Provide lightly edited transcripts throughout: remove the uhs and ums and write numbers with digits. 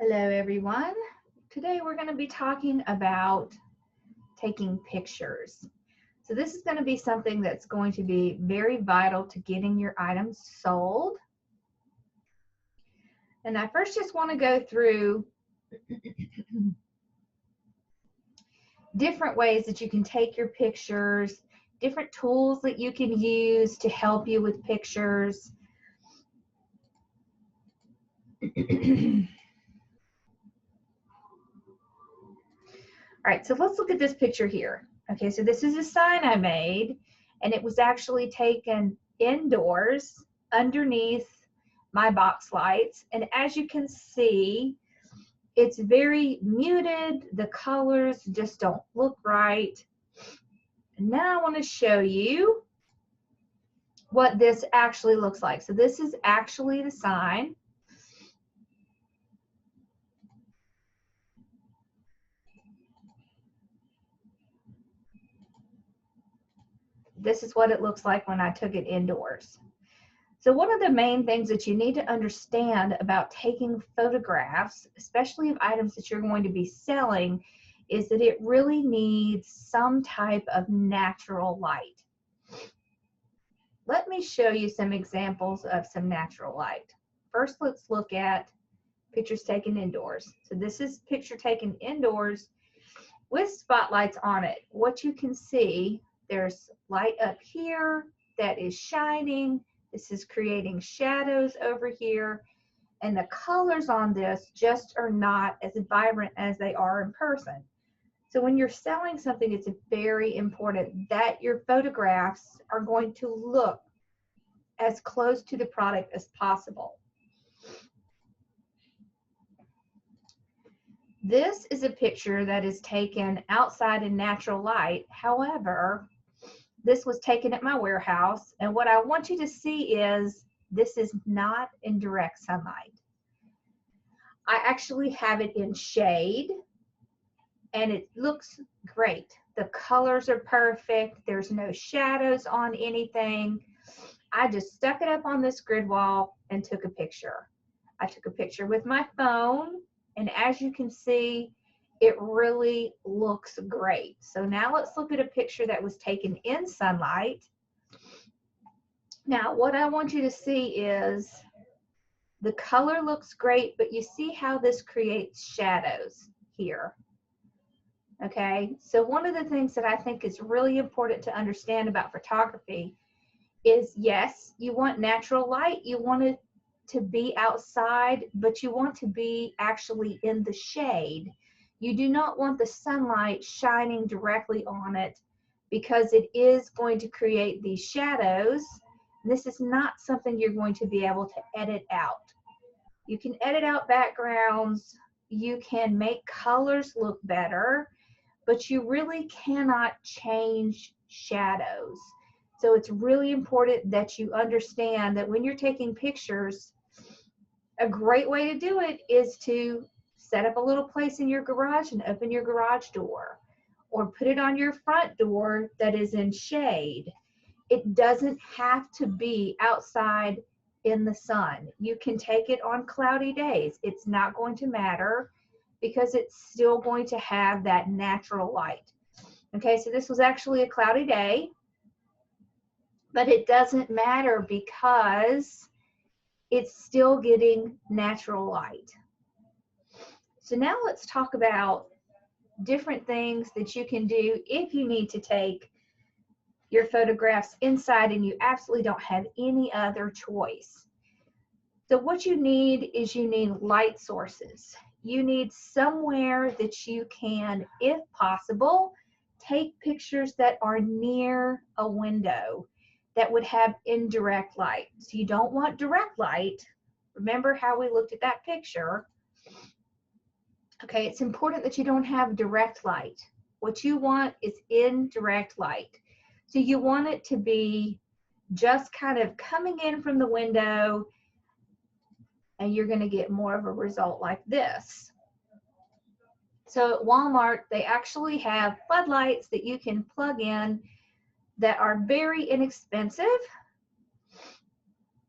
Hello everyone. Today we're going to be talking about taking pictures. So this is going to be something that's going to be very vital to getting your items sold. And I first just want to go through different ways that you can take your pictures, different tools that you can use to help you with pictures. All right, so let's look at this picture here. Okay, so this is a sign I made, and it was actually taken indoors underneath my box lights. And as you can see, it's very muted. The colors just don't look right. And now I want to show you what this actually looks like. So this is actually the sign. This is what it looks like when I took it indoors. So one of the main things that you need to understand about taking photographs, especially of items that you're going to be selling, is that it really needs some type of natural light. Let me show you some examples of some natural light. First, let's look at pictures taken indoors. So this is a picture taken indoors with spotlights on it. What you can see, there's light up here that is shining. This is creating shadows over here. And the colors on this just are not as vibrant as they are in person. So when you're selling something, it's very important that your photographs are going to look as close to the product as possible. This is a picture that is taken outside in natural light. However, this was taken at my warehouse, and what I want you to see is this is not in direct sunlight. I actually have it in shade, and it looks great. The colors are perfect. There's no shadows on anything. I just stuck it up on this grid wall and took a picture. I took a picture with my phone, and as you can see, it really looks great. So now let's look at a picture that was taken in sunlight. Now what I want you to see is the color looks great, but you see how this creates shadows here. Okay, so one of the things that I think is really important to understand about photography is, yes, you want natural light, you want it to be outside, but you want to be actually in the shade. You do not want the sunlight shining directly on it because it is going to create these shadows. This is not something you're going to be able to edit out. You can edit out backgrounds, you can make colors look better, but you really cannot change shadows. So it's really important that you understand that when you're taking pictures, a great way to do it is to set up a little place in your garage and open your garage door, or put it on your front door that is in shade. It doesn't have to be outside in the sun. You can take it on cloudy days. It's not going to matter because it's still going to have that natural light. Okay, so this was actually a cloudy day, but it doesn't matter because it's still getting natural light. So now let's talk about different things that you can do if you need to take your photographs inside and you absolutely don't have any other choice. So what you need is you need light sources. You need somewhere that you can, if possible, take pictures that are near a window that would have indirect light. So you don't want direct light. Remember how we looked at that picture. Okay, it's important that you don't have direct light. What you want is indirect light. So you want it to be just kind of coming in from the window, and you're going to get more of a result like this. So at Walmart, they actually have floodlights that you can plug in that are very inexpensive.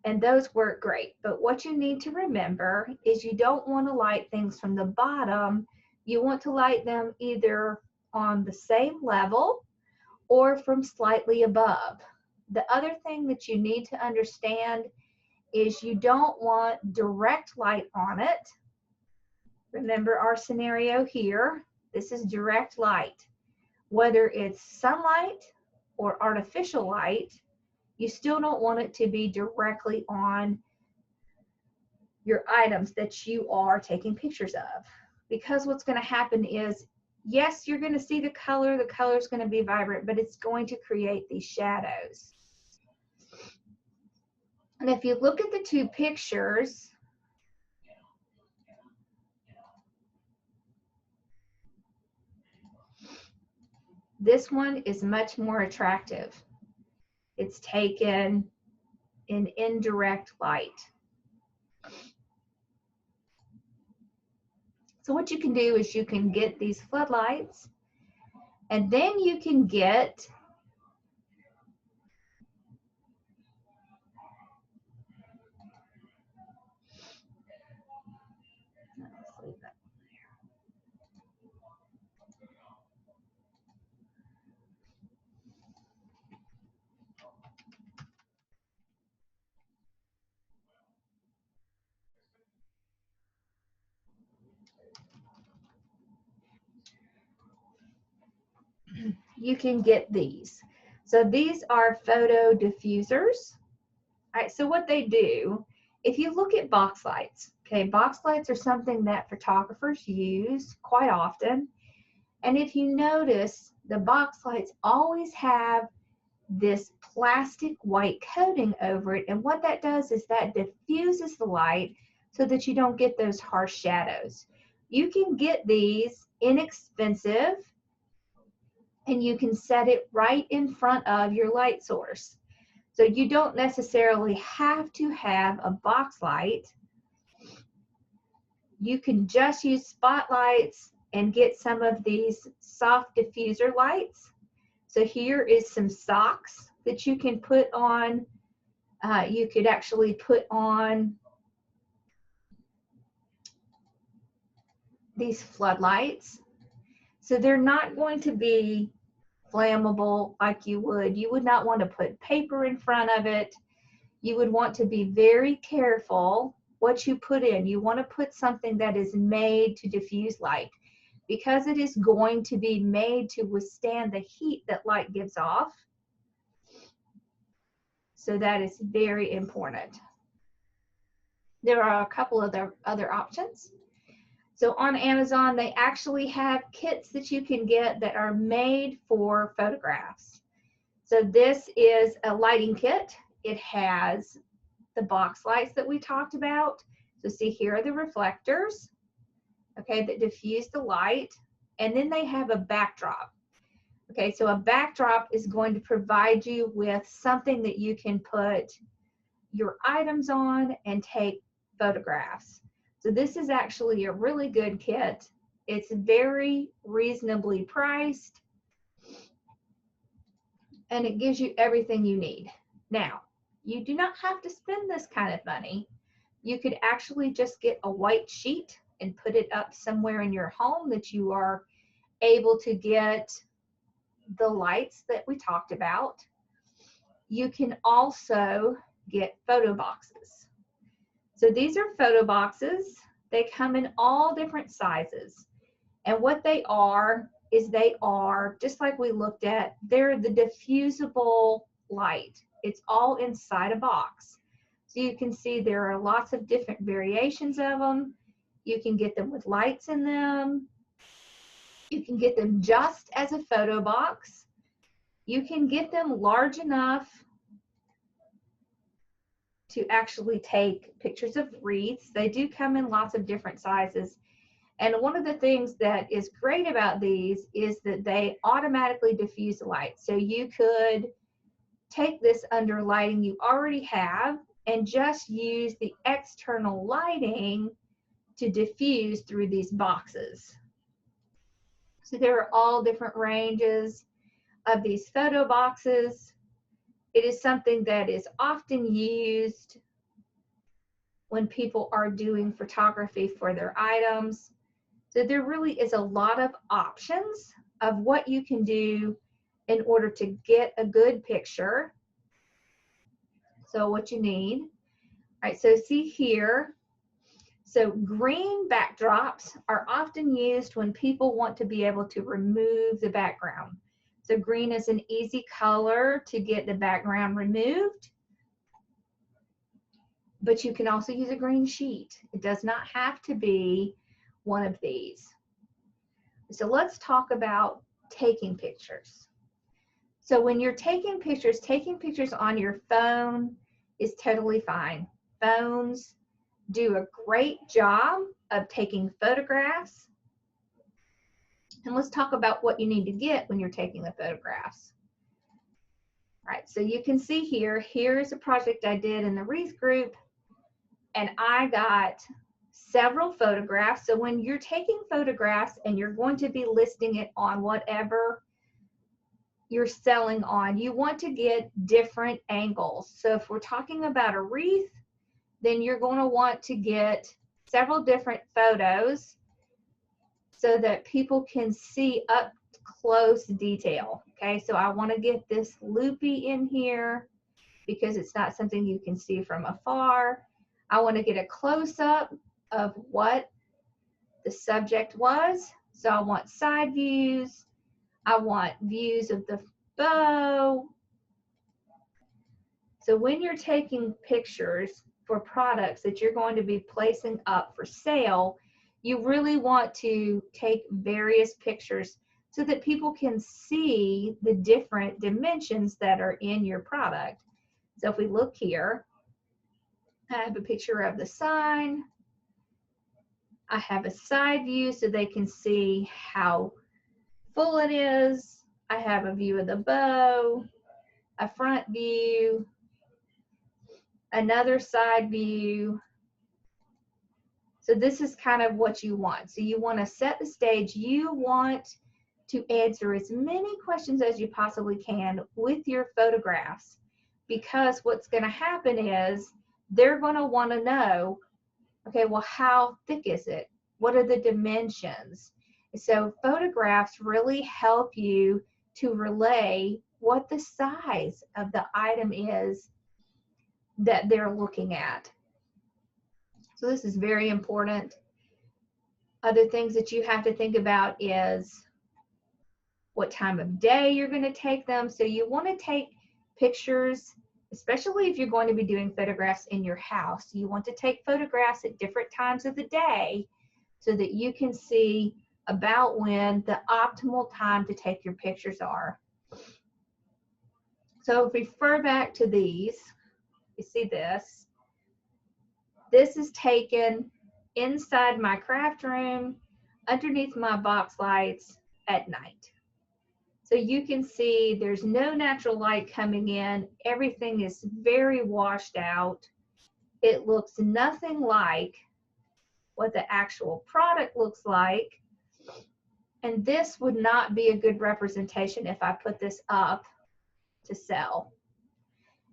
and those work great. But what you need to remember is you don't want to light things from the bottom. You want to light them either on the same level or from slightly above. The other thing that you need to understand is you don't want direct light on it. Remember our scenario here. This is direct light. Whether it's sunlight or artificial light, you still don't want it to be directly on your items that you are taking pictures of. Because what's going to happen is, yes, you're going to see the color is going to be vibrant, but it's going to create these shadows. And if you look at the two pictures, this one is much more attractive. It's taken in indirect light. So what you can do is you can get these floodlights, and then you can get you can get these. So these are photo diffusers. All right, so what they do, if you look at box lights, okay, box lights are something that photographers use quite often. And if you notice, the box lights always have this plastic white coating over it. And what that does is that diffuses the light so that you don't get those harsh shadows. You can get these inexpensive, and you can set it right in front of your light source. So you don't necessarily have to have a box light. You can just use spotlights and get some of these soft diffuser lights. So here is some socks that you can put on. You could actually put on these floodlights. So they're not going to be flammable like you would. You would not want to put paper in front of it. You would want to be very careful what you put in. You want to put something that is made to diffuse light, because it is going to be made to withstand the heat that light gives off. So that is very important. There are a couple of other options. So on Amazon, they actually have kits that you can get that are made for photographs. So this is a lighting kit. It has the box lights that we talked about. So see, here are the reflectors, okay, that diffuse the light. And then they have a backdrop. Okay, so a backdrop is going to provide you with something that you can put your items on and take photographs. So this is actually a really good kit. It's very reasonably priced, and it gives you everything you need. Now, you do not have to spend this kind of money. You could actually just get a white sheet and put it up somewhere in your home that you are able to get the lights that we talked about. You can also get photo boxes. So these are photo boxes. They come in all different sizes. And what they are is they are, just like we looked at, they're the diffusible light. It's all inside a box. So you can see there are lots of different variations of them. You can get them with lights in them. You can get them just as a photo box. You can get them large enough to actually take pictures of wreaths. They do come in lots of different sizes. And one of the things that is great about these is that they automatically diffuse the light. So you could take this under lighting you already have and just use the external lighting to diffuse through these boxes. So there are all different ranges of these photo boxes. It is something that is often used when people are doing photography for their items. So there really is a lot of options of what you can do in order to get a good picture. So what you need, all right, so see here, so green backdrops are often used when people want to be able to remove the background. So green is an easy color to get the background removed, but you can also use a green sheet. It does not have to be one of these. So let's talk about taking pictures. So when you're taking pictures on your phone is totally fine. Phones do a great job of taking photographs. And let's talk about what you need to get when you're taking the photographs. All right, so you can see here, here's a project I did in the wreath group, and I got several photographs. So when you're taking photographs and you're going to be listing it on whatever you're selling on, you want to get different angles. So if we're talking about a wreath, then you're going to want to get several different photos so that people can see up close detail. Okay, so I want to get this loopy in here because it's not something you can see from afar. I want to get a close-up of what the subject was. So I want side views. I want views of the bow. So when you're taking pictures for products that you're going to be placing up for sale, you really want to take various pictures so that people can see the different dimensions that are in your product. So if we look here, I have a picture of the sign. I have a side view so they can see how full it is. I have a view of the bow, a front view, another side view. So this is kind of what you want. So you want to set the stage. You want to answer as many questions as you possibly can with your photographs, because what's going to happen is they're going to want to know, okay, well, how thick is it? What are the dimensions? So photographs really help you to relay what the size of the item is that they're looking at. So this is very important. Other things that you have to think about is what time of day you're going to take them. So you want to take pictures, especially if you're going to be doing photographs in your house. You want to take photographs at different times of the day so that you can see about when the optimal time to take your pictures are. So if we refer back to these, you see this. This is taken inside my craft room, underneath my box lights at night. So you can see there's no natural light coming in. Everything is very washed out. It looks nothing like what the actual product looks like. And this would not be a good representation if I put this up to sell.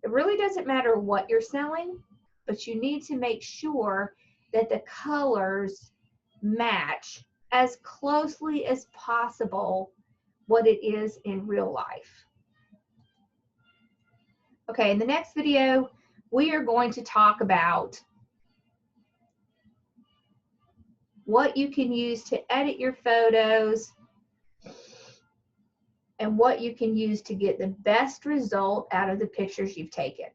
It really doesn't matter what you're selling, but you need to make sure that the colors match as closely as possible what it is in real life. Okay, in the next video, we are going to talk about what you can use to edit your photos and what you can use to get the best result out of the pictures you've taken.